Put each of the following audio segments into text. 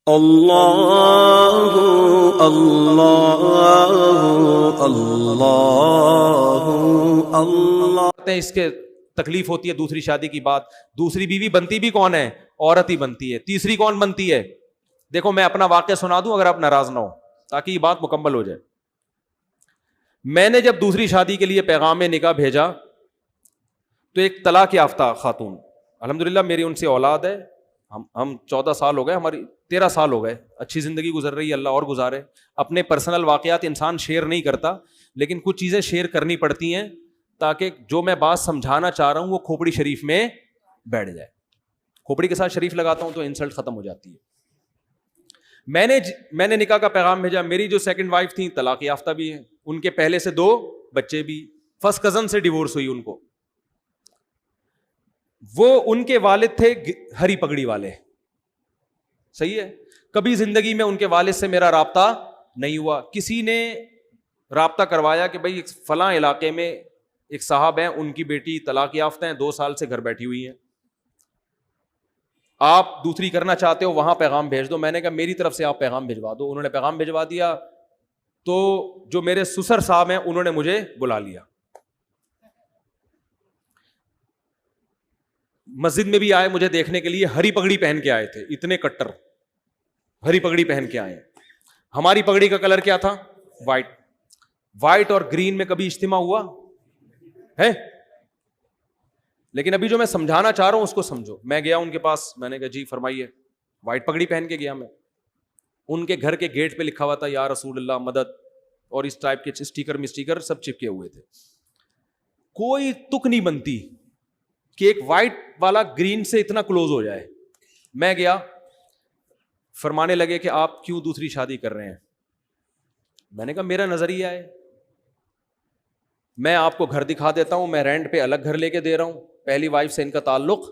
اللہ اللہ اللہ اللہ. اس کے تکلیف ہوتی ہے دوسری شادی کی بات. دوسری بیوی بنتی بھی کون ہے؟ عورت ہی بنتی ہے. تیسری کون بنتی ہے؟ دیکھو میں اپنا واقعہ سنا دوں اگر آپ ناراض نہ ہو تاکہ یہ بات مکمل ہو جائے. میں نے جب دوسری شادی کے لیے پیغام نکاح بھیجا تو ایک طلاق یافتہ خاتون, الحمدللہ میری ان سے اولاد ہے, ہم 14 سال ہو گئے, ہماری 13 سال ہو گئے, اچھی زندگی گزر رہی ہے, اللہ اور گزارے. اپنے پرسنل واقعات انسان شیئر نہیں کرتا, لیکن کچھ چیزیں شیئر کرنی پڑتی ہیں تاکہ جو میں بات سمجھانا چاہ رہا ہوں وہ کھوپڑی شریف میں بیٹھ جائے. کھوپڑی کے ساتھ شریف لگاتا ہوں تو انسلٹ ختم ہو جاتی ہے. میں نے نکاح کا پیغام بھیجا. میری جو سیکنڈ وائف تھی طلاق یافتہ بھی ہیں, ان کے پہلے سے 2 بچے بھی, فرسٹ کزن سے ڈیورس ہوئی ان کو. وہ ان کے والد تھے ہری پگڑی والے, صحیح ہے. کبھی زندگی میں ان کے والد سے میرا رابطہ نہیں ہوا. کسی نے رابطہ کروایا کہ بھائی فلاں علاقے میں ایک صاحب ہیں, ان کی بیٹی طلاق یافتہ ہیں, 2 سال سے گھر بیٹھی ہوئی ہیں, آپ دوسری کرنا چاہتے ہو وہاں پیغام بھیج دو. میں نے کہا میری طرف سے آپ پیغام بھجوا دو. انہوں نے پیغام بھجوا دیا تو جو میرے سسر صاحب ہیں انہوں نے مجھے بلا لیا. مسجد میں بھی آئے مجھے دیکھنے کے لیے, ہری پگڑی پہن کے آئے تھے, اتنے کٹر ہری پگڑی پہن کے آئے. ہماری پگڑی کا کلر کیا تھا؟ وائٹ. وائٹ اور گرین میں کبھی اجتماع ہوا ہے؟ لیکن ابھی جو میں سمجھانا چاہ رہا ہوں اس کو سمجھو. میں گیا ان کے پاس, میں نے کہا جی فرمائیے. وائٹ پگڑی پہن کے گیا میں. ان کے گھر کے گیٹ پہ لکھا ہوا تھا یا رسول اللہ مدد, اور اس ٹائپ کے اسٹیکر سب چپکے ہوئے تھے. کوئی تک نہیں بنتی کہ ایک وائٹ والا گرین سے اتنا کلوز ہو جائے. میں گیا, فرمانے لگے کہ آپ کیوں دوسری شادی کر رہے ہیں. میں نے کہا میرا نظریہ ہے, میں آپ کو گھر دکھا دیتا ہوں, میں رینٹ پہ الگ گھر لے کے دے رہا ہوں, پہلی وائف سے ان کا تعلق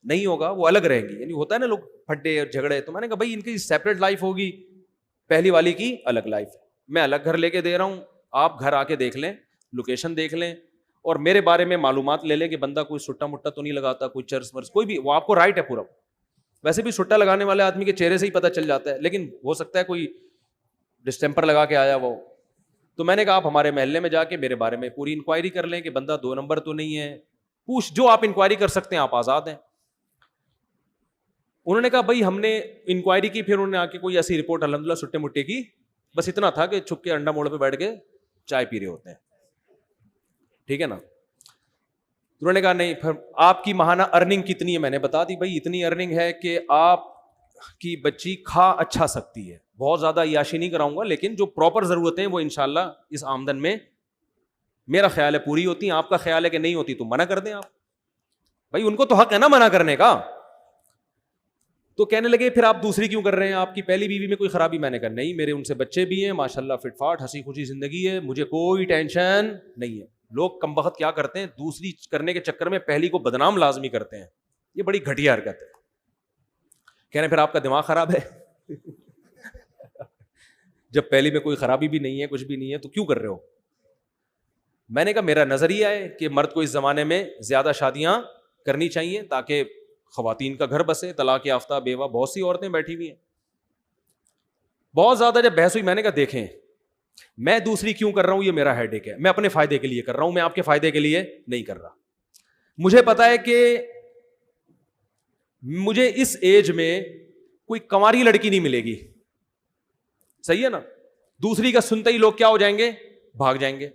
نہیں ہوگا, وہ الگ رہیں گی. یعنی ہوتا ہے نا لوگ پھڈے اور جھگڑے, تو میں نے کہا بھائی ان کی سیپریٹ لائف ہوگی, پہلی والی کی الگ لائف ہے. میں الگ گھر لے کے دے رہا ہوں, آپ گھر آ کے دیکھ لیں, لوکیشن دیکھ لیں, اور میرے بارے میں معلومات لے لیں کہ بندہ کوئی سٹا مٹا تو نہیں لگاتا, کوئی چرس ورس کوئی بھی, وہ آپ کو رائٹ ہے پورا. ویسے بھی سٹا لگانے والے آدمی کے چہرے سے ہی پتہ چل جاتا ہے, لیکن ہو سکتا ہے کوئی ڈسٹیمپر لگا کے آیا وہ. تو میں نے کہا آپ ہمارے محلے میں جا کے میرے بارے میں پوری انکوائری کر لیں کہ بندہ 2 نمبر تو نہیں ہے, پوچھ جو آپ انکوائری کر سکتے ہیں, آپ آزاد ہیں. انہوں نے کہا بھائی ہم نے انکوائری کی, پھر انہوں نے آ کے کوئی ایسی رپورٹ الحمدللہ سٹے مٹے کی, بس اتنا تھا کہ چھپ کے انڈا موڑ پہ بیٹھ کے چائے پی رہے ہوتے ہیں, ٹھیک ہے نا. انہوں نے کہا نہیں, پھر آپ کی ماہانہ ارننگ کتنی ہے؟ میں نے بتا دی بھائی اتنی ارننگ ہے کہ آپ کی بچی کھا اچھا سکتی ہے, بہت زیادہ عیاشی نہیں کراؤں گا, لیکن جو پراپر ضرورتیں ہیں وہ انشاءاللہ اس آمدن میں میرا خیال ہے پوری ہوتی ہیں. آپ کا خیال ہے کہ نہیں ہوتی تو منع کر دیں آپ, بھائی ان کو تو حق ہے نا منع کرنے کا. تو کہنے لگے پھر آپ دوسری کیوں کر رہے ہیں, آپ کی پہلی بیوی میں کوئی خرابی؟ میں نے کہا نہیں, میرے ان سے بچے بھی ہیں ماشاءاللہ, فٹ فاٹ ہنسی خوشی زندگی ہے, مجھے کوئی ٹینشن نہیں ہے. لوگ کم بخت کیا کرتے ہیں, دوسری کرنے کے چکر میں پہلی کو بدنام لازمی کرتے ہیں, یہ بڑی گھٹیا حرکت ہے. کہہ رہے ہیں پھر آپ کا دماغ خراب ہے جب پہلی میں کوئی خرابی بھی نہیں ہے, کچھ بھی نہیں ہے, تو کیوں کر رہے ہو؟ میں نے کہا میرا نظریہ ہے کہ مرد کو اس زمانے میں زیادہ شادیاں کرنی چاہیے تاکہ خواتین کا گھر بسے. طلاق یافتہ بیوہ بہت سی عورتیں بیٹھی ہوئی ہیں. بہت زیادہ جب بحث ہوئی, میں نے کہا دیکھیں میں دوسری کیوں کر رہا ہوں, یہ میرا ہیڈ ایک ہے, میں اپنے فائدے کے لیے کر رہا ہوں, میں آپ کے فائدے کے لیے نہیں کر رہا. مجھے پتا ہے کہ مجھے اس ایج میں کوئی کنواری لڑکی نہیں ملے گی, صحیح ہے نا. دوسری کا سنتے ہی لوگ کیا ہو جائیں گے, بھاگ جائیں گے.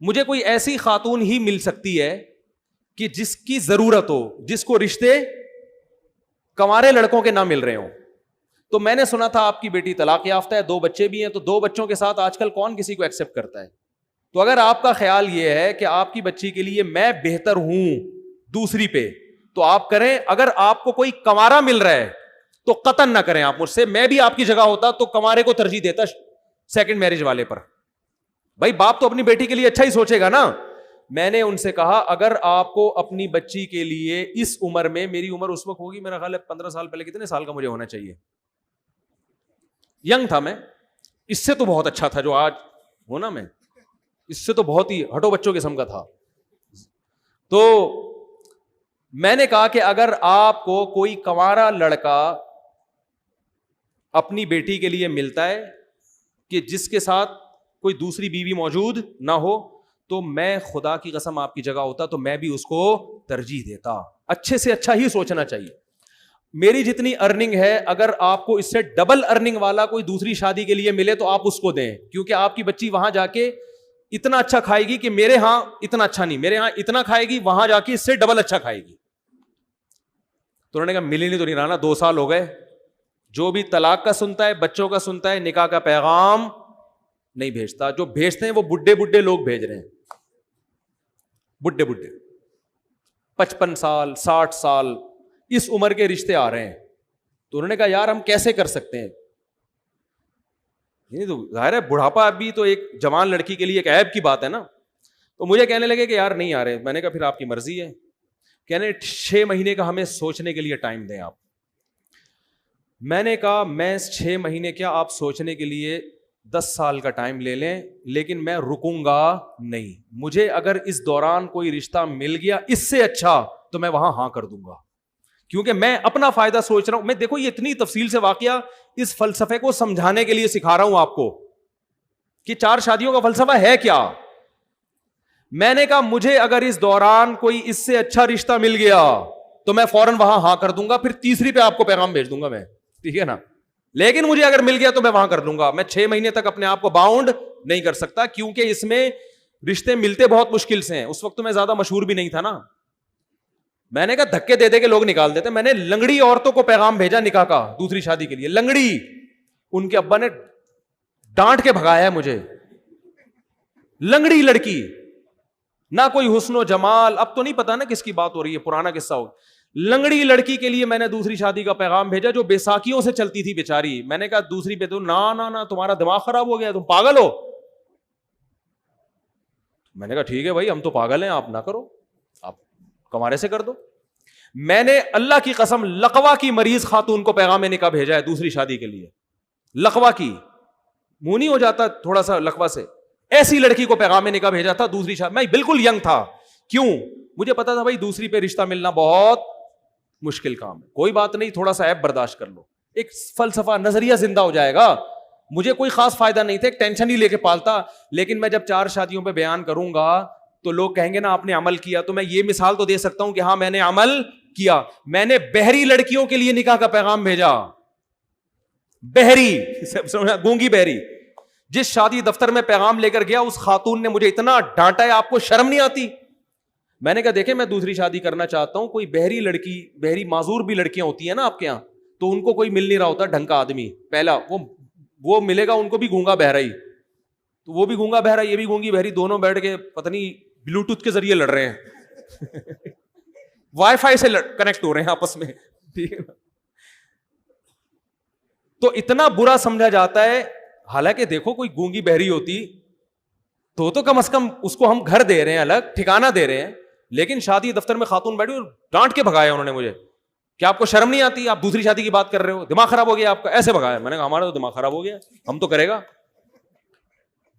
مجھے کوئی ایسی خاتون ہی مل سکتی ہے کہ جس کی ضرورت ہو, جس کو رشتے کنوارے لڑکوں کے نہ مل رہے ہوں. تو میں نے سنا تھا آپ کی بیٹی طلاق یافتہ ہے, 2 بچے بھی ہیں, تو 2 بچوں کے ساتھ آج کل کون کسی کو ایکسپٹ کرتا ہے. تو اگر آپ کا خیال یہ ہے کہ آپ کی بچی کے لیے میں بہتر ہوں دوسری پہ, تو آپ کریں. اگر آپ کو کوئی کنوارا مل رہا ہے تو قطعاً نہ کریں آپ مجھ سے. میں بھی آپ کی جگہ ہوتا تو کنوارے کو ترجیح دیتا سیکنڈ میرج والے پر. بھائی باپ تو اپنی بیٹی کے لیے اچھا ہی سوچے گا نا. میں نے ان سے کہا اگر آپ کو اپنی بچی کے لیے اس عمر میں, میری عمر اس وقت ہوگی میرا خیال ہے 15 سال پہلے, کتنے سال کا مجھے ہونا چاہیے, ینگ تھا میں, اس سے تو بہت اچھا تھا جو آج ہونا, میں اس سے تو بہت ہی ہٹو بچوں قسم کا تھا. تو میں نے کہا کہ اگر آپ کو کوئی کنوارا لڑکا اپنی بیٹی کے لیے ملتا ہے کہ جس کے ساتھ کوئی دوسری بیوی موجود نہ ہو, تو میں خدا کی قسم آپ کی جگہ ہوتا تو میں بھی اس کو ترجیح دیتا. اچھے سے اچھا ہی سوچنا چاہیے. میری جتنی ارننگ ہے, اگر آپ کو اس سے ڈبل ارننگ والا کوئی دوسری شادی کے لیے ملے تو آپ اس کو دیں, کیونکہ آپ کی بچی وہاں جا کے اتنا اچھا کھائے گی کہ میرے ہاں اتنا اچھا نہیں, میرے ہاں اتنا کھائے گی, وہاں جا کے اس سے ڈبل اچھا کھائے گی. تو انہوں نے کہا ملی نہیں تو نہیں رہا نا, 2 سال ہو گئے. جو بھی طلاق کا سنتا ہے, بچوں کا سنتا ہے, نکاح کا پیغام نہیں بھیجتا. جو بھیجتے ہیں وہ بڈھے لوگ بھیج رہے ہیں, بڈھے 55 سال 60 سال اس عمر کے رشتے آ رہے ہیں. تو انہوں نے کہا یار ہم کیسے کر سکتے ہیں, تو ظاہر ہے بڑھاپا بھی تو ایک جوان لڑکی کے لیے ایک عیب کی بات ہے نا. تو مجھے کہنے لگے کہ یار نہیں آ رہے. میں نے کہا پھر آپ کی مرضی ہے. کہنے 6 مہینے کا ہمیں سوچنے کے لیے ٹائم دیں آپ. میں نے کہا میں 6 مہینے کیا, آپ سوچنے کے لیے 10 سال کا ٹائم لے لیں, لیکن میں رکوں گا نہیں. مجھے اگر اس دوران کوئی رشتہ مل گیا اس سے اچھا تو میں وہاں ہاں کر دوں گا, کیونکہ میں اپنا فائدہ سوچ رہا ہوں. میں دیکھو یہ اتنی تفصیل سے واقعہ اس فلسفے کو سمجھانے کے لیے سکھا رہا ہوں آپ کو کہ 4 شادیوں کا فلسفہ ہے کیا. میں نے کہا مجھے اگر اس دوران کوئی اس سے اچھا رشتہ مل گیا تو میں فوراً وہاں ہاں کر دوں گا, پھر تیسری پہ آپ کو پیغام بھیج دوں گا میں, ٹھیک ہے نا. لیکن مجھے اگر مل گیا تو میں وہاں کر دوں گا. میں 6 مہینے تک اپنے آپ کو باؤنڈ نہیں کر سکتا, کیونکہ اس میں رشتے ملتے بہت مشکل سے ہیں. اس وقت تو میں زیادہ مشہور بھی نہیں تھا نا. میں نے کہا دھکے دے دے کے لوگ نکال دیتے. میں نے لنگڑی عورتوں کو پیغام بھیجا نکاح کا دوسری شادی کے لیے, لنگڑی. ان کے ابا نے ڈانٹ کے بھگایا ہے مجھے. لنگڑی لڑکی, نہ کوئی حسن و جمال, اب تو نہیں پتا نا کس کی بات ہو رہی ہے, پرانا قصہ ہو. لنگڑی لڑکی کے لیے میں نے دوسری شادی کا پیغام بھیجا جو بیساکھیوں سے چلتی تھی بیچاری. میں نے کہا دوسری پہ تو نا تمہارا دماغ خراب ہو گیا, تم پاگل ہو. میں نے کہا ٹھیک ہے بھائی ہم تو پاگل ہیں, آپ نہ کرو, آپ کمارے سے کر دو. میں نے اللہ کی قسم لقوا کی مریض خاتون کو پیغام نکاح بھیجا ہے دوسری شادی کے لیے. لقوا کی, منہ نہیں ہو جاتا تھوڑا سا لقوا سے, ایسی لڑکی کو پیغام نکاح بھیجا تھا دوسری شادی. میں بالکل ینگ تھا, کیوں, مجھے پتا تھا بھائی دوسری پہ رشتہ ملنا بہت مشکل کام ہے. کوئی بات نہیں, تھوڑا سا ایپ برداشت کر لو, ایک فلسفہ نظریہ زندہ ہو جائے گا. مجھے کوئی خاص فائدہ نہیں تھا, ایک ٹینشن ہی لے کے پالتا. لیکن میں جب 4 شادیوں پہ بیان کروں گا تو لوگ کہیں گے نا آپ نے عمل کیا. تو میں یہ مثال تو دے سکتا ہوں کہ ہاں میں نے عمل کیا. میں نے بہری لڑکیوں کے لیے نکاح کا پیغام بھیجا. بہری, گونگی بہری. جس شادی دفتر میں پیغام لے کر گیا اس خاتون نے مجھے اتنا ڈانٹا ہے, آپ کو شرم نہیں آتی. میں نے کہا دیکھیں میں دوسری شادی کرنا چاہتا ہوں, کوئی بہری لڑکی, بہری معذور بھی لڑکیاں ہوتی ہیں نا آپ کے یہاں, تو ان کو کوئی مل نہیں رہا ہوتا ڈھنگ کا آدمی. پہلا وہ ملے گا ان کو بھی گونگا بہرا ہی, تو وہ بھی گونگا بہرا, یہ بھی گونگی بہری, دونوں بیٹھ کے پتہ نہیں بلوٹوتھ کے ذریعے لڑ رہے ہیں, وائی فائی سے کنیکٹ ہو رہے ہیں آپس میں, ٹھیک ہے. تو اتنا برا سمجھا جاتا ہے. حالانکہ دیکھو کوئی گونگی بہری ہوتی تو کم از کم اس کو ہم گھر دے رہے ہیں, الگ ٹھکانہ دے رہے ہیں. لیکن شادی دفتر میں خاتون بیٹھی اور ڈانٹ کے بھگایا انہوں نے مجھے, کہ آپ کو شرم نہیں آتی, آپ دوسری شادی کی بات کر رہے ہو, دماغ خراب ہو گیا آپ کا, ایسے بھگایا. میں نے کہا ہمارا تو دماغ خراب ہو گیا, ہم تو کرے گا,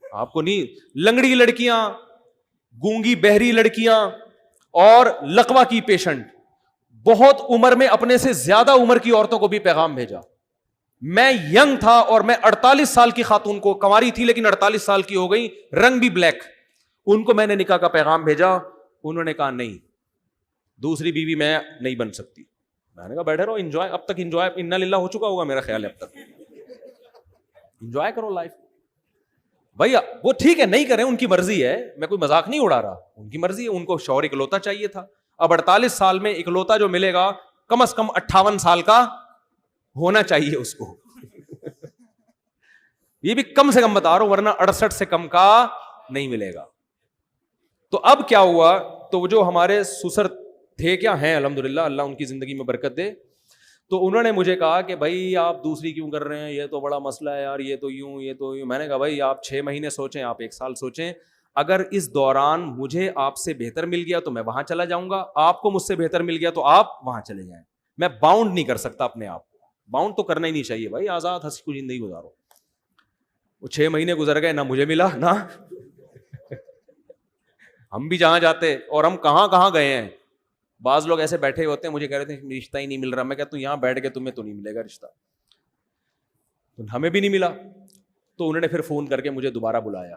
آپ کو نہیں. لنگڑی لڑکیاں, گونگی بہری لڑکیاں اور لقوا کی پیشنٹ, بہت عمر میں اپنے سے زیادہ عمر کی عورتوں کو بھی پیغام بھیجا. میں ینگ تھا اور میں 48 سال کی خاتون کو, کنواری تھی لیکن 48 سال کی ہو گئی, رنگ بھی بلیک, ان کو میں نے نکاح کا پیغام بھیجا. انہوں نے کہا نہیں, دوسری بیوی میں نہیں بن سکتی. میں نے کہا بیٹھے رہو, انجوائے, اب تک انجوائے انا للہ ہو چکا ہوگا میرا خیال ہے, اب تک انجوائے کرو لائف. بھائی وہ ٹھیک ہے نہیں کریں, ان کی مرضی ہے, میں کوئی مذاق نہیں اڑا رہا, ان کی مرضی ہے. ان کو شوہر اکلوتا چاہیے تھا. اب 48 سال میں اکلوتا جو ملے گا کم از کم 58 سال کا ہونا چاہیے اس کو. یہ بھی کم سے کم بتا رہا ہوں, ورنہ 68 سے کم کا نہیں ملے گا. تو اب کیا ہوا, تو وہ جو ہمارے سسر تھے, کیا ہیں الحمدللہ, اللہ ان کی زندگی میں برکت دے, تو انہوں نے مجھے کہا کہ بھائی آپ دوسری کیوں کر رہے ہیں, یہ تو بڑا مسئلہ ہے یار, یہ تو یوں, یہ تو یوں. میں نے کہا بھائی آپ 6 مہینے سوچیں, آپ 1 سال سوچیں, اگر اس دوران مجھے آپ سے بہتر مل گیا تو میں وہاں چلا جاؤں گا, آپ کو مجھ سے بہتر مل گیا تو آپ وہاں چلے جائیں. میں باؤنڈ نہیں کر سکتا اپنے آپ کو, باؤنڈ تو کرنا ہی نہیں چاہیے بھائی, آزاد ہنسی خوشی زندگی گزارو. وہ 6 مہینے گزر گئے, نہ مجھے ملا نہ ہم بھی جہاں جاتے, اور ہم کہاں کہاں گئے ہیں. بعض لوگ ایسے بیٹھے ہوتے ہیں, مجھے کہہ رہے تھے رشتہ ہی نہیں مل رہا. میں کہتا ہوں یہاں بیٹھ کے تمہیں تو نہیں ملے گا رشتہ. ہمیں بھی نہیں ملا. تو انہوں نے پھر فون کر کے مجھے دوبارہ بلایا.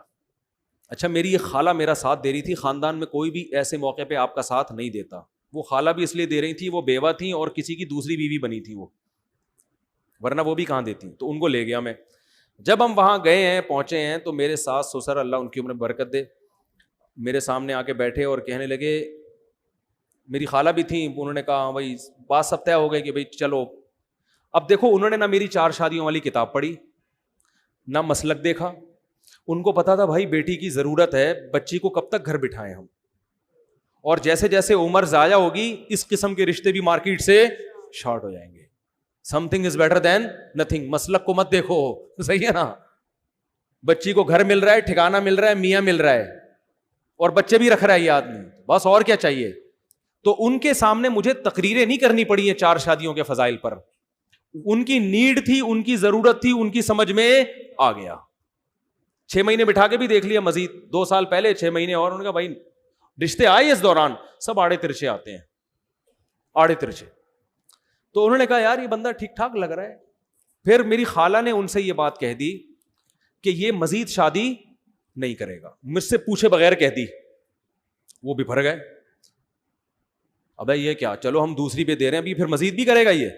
اچھا میری یہ خالہ میرا ساتھ دے رہی تھی, خاندان میں کوئی بھی ایسے موقع پہ آپ کا ساتھ نہیں دیتا. وہ خالہ بھی اس لیے دے رہی تھی, وہ بیوہ تھیں اور کسی کی دوسری بیوی بنی تھی وہ, ورنہ وہ بھی کہاں دیتی. تو ان کو لے گیا میں. جب ہم وہاں گئے ہیں, پہنچے ہیں, تو میرے ساس سسر, اللہ ان کی عمر میں برکت دے, میرے سامنے آ کے بیٹھے اور کہنے لگے, میری خالہ بھی تھیں, انہوں نے کہا بھائی بات سب طے ہو گئے کہ بھائی چلو. اب دیکھو انہوں نے نہ میری 4 شادیوں والی کتاب پڑھی, نہ مسلک دیکھا. ان کو پتا تھا بھائی بیٹی کی ضرورت ہے, بچی کو کب تک گھر بٹھائیں ہم, اور جیسے جیسے عمر ضائع ہوگی اس قسم کے رشتے بھی مارکیٹ سے شارٹ ہو جائیں گے. Some thing is better than nothing. مسلک کو مت دیکھو, صحیح ہے نا. بچی کو گھر مل رہا ہے, ٹھکانہ مل رہا ہے, میاں مل رہا ہے, اور بچے بھی رکھ رہا ہے یہ آدمی, بس اور کیا چاہیے. تو ان کے سامنے مجھے تقریریں نہیں کرنی پڑی ہیں 4 شادیوں کے فضائل پر. ان کی نیڈ تھی, ان کی ضرورت تھی, ان کی سمجھ میں آ گیا. 6 مہینے بٹھا کے بھی دیکھ لیا مزید, 2 سال پہلے 6 مہینے اور. انہوں نے کہا بھائی رشتے آئے اس دوران, سب آڑے ترچے آتے ہیں, آڑے ترچے. تو انہوں نے کہا یار یہ بندہ ٹھیک ٹھاک لگ رہا ہے. پھر میری خالہ نے ان سے یہ بات کہہ دی کہ یہ مزید شادی نہیں کرے گا, مجھ سے پوچھے بغیر کہہ دی. وہ بھی بھر گئے, ابے یہ کیا, چلو ہم دوسری پہ دے رہے ہیں, ابھی پھر مزید بھی کرے گا یہ.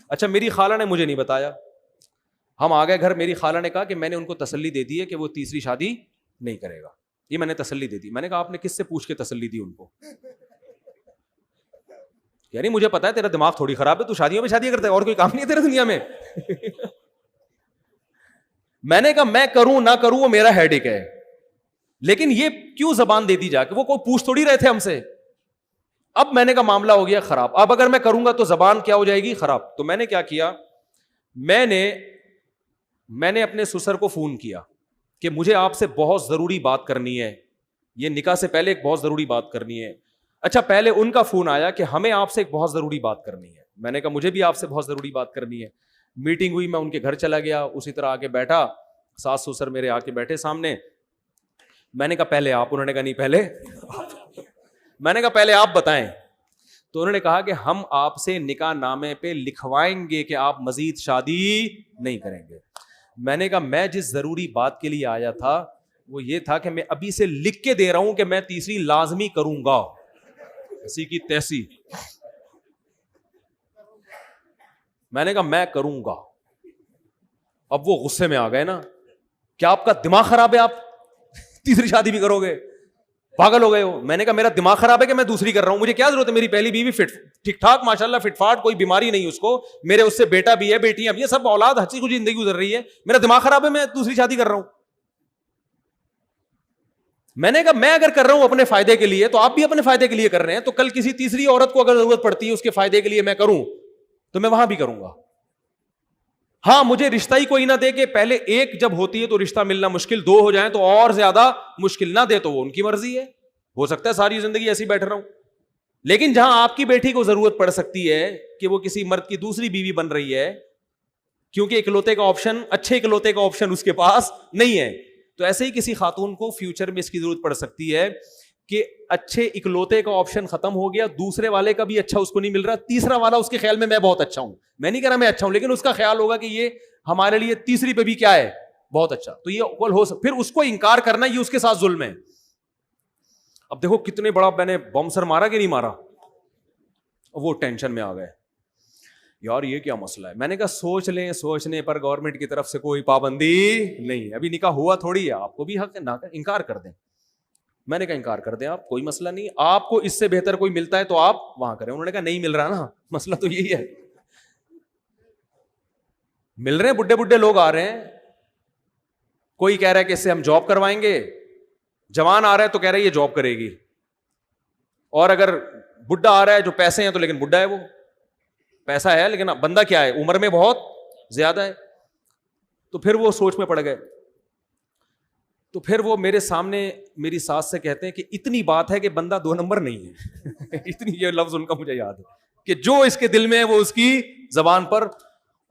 اچھا میری خالہ نے مجھے نہیں بتایا. ہم آ گئے گھر, میری خالہ نے کہا کہ میں نے ان کو تسلی دے دی ہے کہ وہ تیسری شادی نہیں کرے گا. یہ میں نے تسلی دے دی. میں نے کہا آپ نے کس سے پوچھ کے تسلی دی ان کو؟ یعنی مجھے پتا ہے تیرا دماغ تھوڑی خراب ہے, تو شادیوں میں شادی کرتا ہے, اور کوئی کام نہیں ہے تیرے دنیا میں. میں نے کہا میں کروں نہ کروں وہ میرا ہیڈیک ہے, لیکن یہ کیوں زبان دے دی جا کے, وہ کوئی پوچھ تھوڑی رہے تھے ہم سے. اب میں نے کہا معاملہ ہو گیا خراب, اب اگر میں کروں گا تو زبان کیا ہو جائے گی خراب. تو میں نے کیا کیا, میں نے اپنے سسر کو فون کیا کہ مجھے آپ سے بہت ضروری بات کرنی ہے, یہ نکاح سے پہلے ایک بہت ضروری بات کرنی ہے. اچھا پہلے ان کا فون آیا کہ ہمیں آپ سے ایک بہت ضروری بات کرنی ہے. میں نے کہا مجھے بھی آپ سے بہت ضروری بات کرنی ہے. میٹنگ ہوئی, میں ان کے گھر چلا گیا, اسی طرح آ کے بیٹھا, ساس سسر میرے آ کے بیٹھے سامنے. میں نے کہا پہلے آپ, انہوں نے کہا نہیں پہلے میں نے کہا پہلے آپ بتائیں. تو انہوں نے کہا کہ ہم آپ سے نکاح نامے پہ لکھوائیں گے کہ آپ مزید شادی نہیں کریں گے. میں نے کہا میں جس ضروری بات کے لیے آیا تھا وہ یہ تھا کہ میں ابھی سے لکھ کے دے رہا ہوں کہ میں تیسری لازمی کروں گا, ایسی کی تیسی. میں نے کہا میں کروں گا. اب وہ غصے میں آ گئے نا, کیا آپ کا دماغ خراب ہے, آپ تیسری شادی بھی کرو گے, پاگل ہو گئے ہو. میں نے کہا میرا دماغ خراب ہے کہ میں دوسری کر رہا ہوں, مجھے کیا ضرورت ہے, میری پہلی بیوی فٹ ٹھیک ٹھاک ماشاءاللہ فٹ فاٹ, کوئی بیماری نہیں اس کو, میرے اس سے بیٹا بھی ہے, بیٹیاں بھی ہیں, سب اولاد ہنسی خوشی زندگی گزر رہی ہے. میرا دماغ خراب ہے, میں دوسری شادی کر رہا ہوں. میں نے کہا میں اگر کر رہا ہوں اپنے فائدے کے لیے تو آپ بھی اپنے فائدے کے لیے کر رہے ہیں, تو کل کسی تیسری عورت کو اگر ضرورت پڑتی ہے اس کے فائدے کے لیے میں کروں تو میں وہاں بھی کروں گا. ہاں مجھے رشتہ ہی کوئی نہ دے کہ پہلے ایک جب ہوتی ہے تو رشتہ ملنا مشکل, 2 ہو جائیں تو اور زیادہ مشکل, نہ دے تو وہ ان کی مرضی ہے, ہو سکتا ہے ساری زندگی ایسی بیٹھ رہا ہوں. لیکن جہاں آپ کی بیٹی کو ضرورت پڑ سکتی ہے کہ وہ کسی مرد کی دوسری بیوی بن رہی ہے, کیونکہ اکلوتے کا آپشن, اچھے اکلوتے کا آپشن اس کے پاس نہیں ہے, تو ایسے ہی کسی خاتون کو فیوچر میں اس کی ضرورت پڑ سکتی ہے کہ اچھے اکلوتے کا آپشن ختم ہو گیا, دوسرے والے کا بھی اچھا اس کو نہیں مل رہا, تیسرا والا اس کے خیال میں بہت اچھا ہوں, میں نہیں کہہ رہا میں اچھا ہوں, لیکن اس کا خیال ہوگا کہ یہ ہمارے لیے تیسری پہ بھی کیا ہے, بہت اچھا. تو یہ ہو پھر اس کو انکار کرنا یہ اس کے ساتھ ظلم ہے. اب دیکھو کتنے بڑا میں نے بم سر مارا کہ نہیں مارا, وہ ٹینشن میں آ گئے یار یہ کیا مسئلہ ہے. میں نے کہا سوچ لیں, سوچنے پر گورنمنٹ کی طرف سے کوئی پابندی نہیں, ابھی نکاح ہوا تھوڑی ہے, آپ کو بھی حق ہے نہ انکار کر دیں. میں نے کہا انکار کر دیں آپ, کوئی مسئلہ نہیں, آپ کو اس سے بہتر کوئی ملتا ہے تو آپ وہاں کریں. انہوں نے کہا نہیں مل رہا نا, مسئلہ تو یہی ہے, مل رہے ہیں بڈھے بڈھے لوگ آ رہے ہیں, کوئی کہہ رہا ہے کہ اس سے ہم جاب کروائیں گے, جوان آ رہا ہے تو کہہ رہا ہے یہ جاب کرے گی, اور اگر بڈھا آ رہا ہے جو پیسے ہیں تو لیکن بڈھا ہے, وہ پیسہ ہے لیکن بندہ کیا ہے, عمر میں بہت زیادہ ہے. تو پھر وہ سوچ میں پڑ گئے. تو پھر وہ میرے سامنے میری ساس سے کہتے ہیں کہ اتنی بات ہے کہ بندہ 2 نمبر نہیں ہے اتنی, یہ لفظ ان کا مجھے یاد ہے کہ جو اس کے دل میں ہے وہ اس کی زبان پر.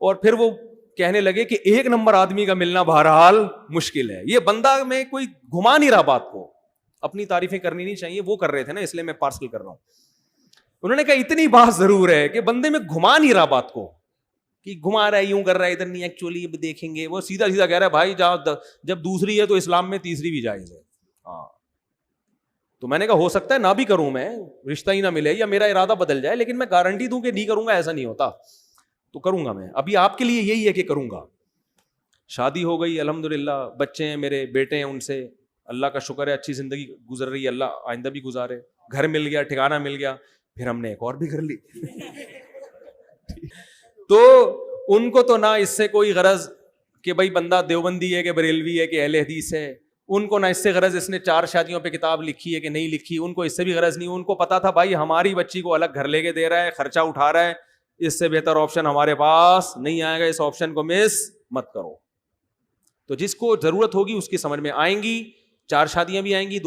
اور پھر وہ کہنے لگے کہ 1 نمبر آدمی کا ملنا بہرحال مشکل ہے, یہ بندہ میں کوئی گھما نہیں رہا بات کو, اپنی تعریفیں کرنی نہیں چاہیے, وہ کر رہے تھے نا اس لیے میں پارسل کر رہا ہوں. انہوں نے کہا اتنی بات ضرور ہے کہ بندے میں گھما نہیں رہا بات کو کہ گھما رہا ہے, یوں کر رہا ہے, ادھر نہیں, ایکچولی دیکھیں گے. وہ سیدھا سیدھا کہہ رہا ہے بھائی جب دوسری ہے تو اسلام میں تیسری بھی جائز ہے. ہاں تو میں نے کہا ہو سکتا ہے نہ بھی کروں میں, رشتہ ہی نہ ملے یا میرا ارادہ بدل جائے, لیکن میں گارنٹی دوں کہ نہیں کروں گا ایسا نہیں ہوتا. تو کروں گا میں. ابھی آپ کے لیے یہی ہے کہ کروں گا. شادی ہو گئی الحمدللہ, بچے ہیں میرے, بیٹے ہیں, ان سے اللہ کا شکر ہے اچھی زندگی گزر رہی ہے, اللہ آئندہ بھی گزارے. گھر مل گیا, ٹھکانہ مل گیا, پھر ہم نے ایک اور بھی کر لی. تو ان کو تو نہ اس سے کوئی غرض کہ بھائی بندہ دیوبندی ہے کہ بریلوی ہے کہ اہل حدیث ہے, ان کو نہ اس سے غرض اس نے 4 شادیوں پہ کتاب لکھی ہے کہ نہیں لکھی, ان کو اس سے بھی غرض نہیں. ان کو پتا تھا بھائی ہماری بچی کو الگ گھر لے کے دے رہا ہے, خرچہ اٹھا رہا ہے, اس سے بہتر آپشن ہمارے پاس نہیں آئے گا, اس آپشن کو مس مت کرو. تو جس کو ضرورت ہوگی اس کی سمجھ میں آئیں گی, 4 شادیاں بھی آئیں گی, 2